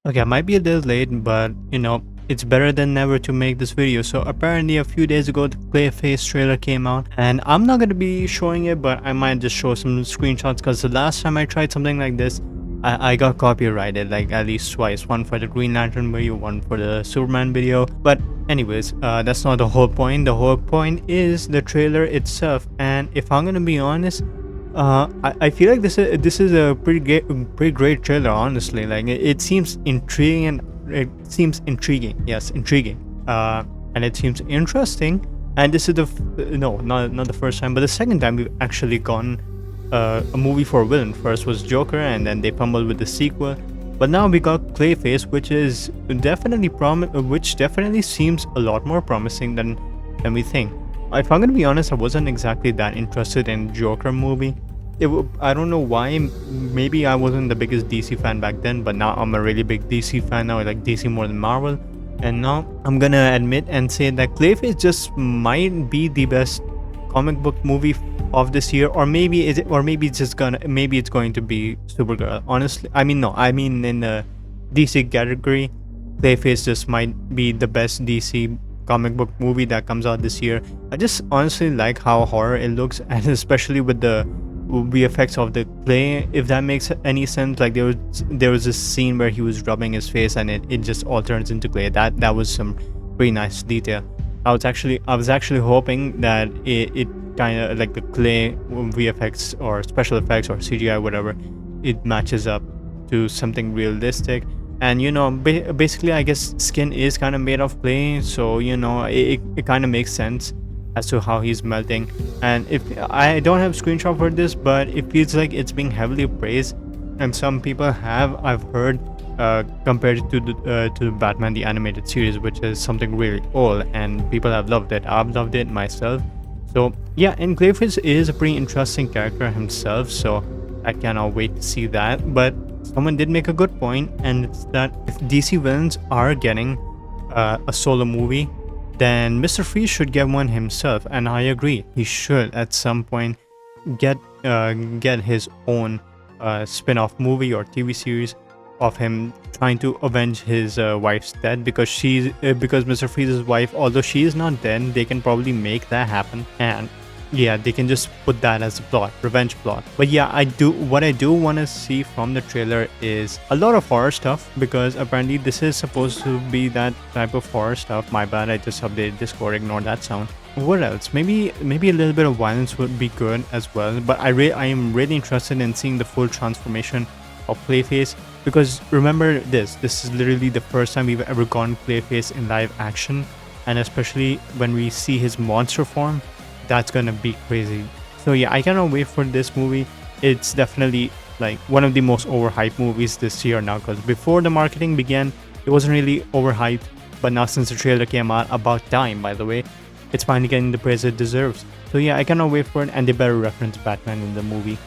Okay, I might be a little late, but it's better than never to make this video. So apparently a few days ago, the Clayface trailer came out, and I'm not gonna be showing it, but I might just show some screenshots because the last time I tried something like this, I got copyrighted like at least twice. One for the Green Lantern video, one for the Superman video. But anyways, that's not the whole point. The whole point is the trailer itself. And if I'm gonna be honest, I feel like this is a pretty great trailer, honestly. Like it seems intriguing, and it seems intriguing. Yes, intriguing. And it seems interesting. And this is no, not the first time, but the second time we've actually gotten a movie for a villain. First was Joker, and then they fumbled with the sequel. But now we got Clayface, which is definitely which definitely seems a lot more promising than we think. If I'm gonna be honest, I wasn't exactly that interested in Joker movie. I don't know why. Maybe I wasn't the biggest DC fan back then, but now I'm a really big DC fan now. I like DC more than Marvel. And now I'm gonna admit and say that Clayface just might be the best comic book movie of this year, or maybe it's going to be Supergirl. Honestly, I mean in the DC category, Clayface just might be the best DC comic book movie that comes out this year. I just honestly like how horror it looks, and especially with the VFX of the clay, if that makes any sense. Like there was this scene where he was rubbing his face and it just all turns into clay. That was some pretty nice detail. I was actually hoping that it kind of like the clay VFX or special effects or CGI, whatever, it matches up to something realistic. And basically, I guess skin is kind of made of clay, so it kind of makes sense as to how he's melting. And if I don't have screenshot for this, but it feels like it's being heavily praised, and some people I've heard compared to the Batman the animated series, which is something really old, and people have loved it. I've loved it myself. So yeah, and Clayface is a pretty interesting character himself, so I cannot wait to see that. But someone did make a good point, and it's that if DC villains are getting a solo movie, then Mr. Freeze should get one himself. And I agree, he should at some point get his own spin-off movie or TV series of him trying to avenge his wife's death, because Mr. Freeze's wife, although she is not dead, they can probably make that happen. And yeah, they can just put that as a plot, revenge plot. But yeah, what I do want to see from the trailer is a lot of horror stuff, because apparently this is supposed to be that type of horror stuff. My bad, I just updated Discord, ignore that sound. What else? Maybe a little bit of violence would be good as well. But I am really interested in seeing the full transformation of Clayface, because remember, this is literally the first time we've ever gotten Clayface in live action, and especially when we see his monster form, that's gonna be crazy. So yeah, I cannot wait for this movie. It's definitely like one of the most overhyped movies this year now, because before the marketing began, it wasn't really overhyped, but now since the trailer came out, about time by the way, it's finally getting the praise it deserves. So yeah, I cannot wait for it, and they better reference Batman in the movie.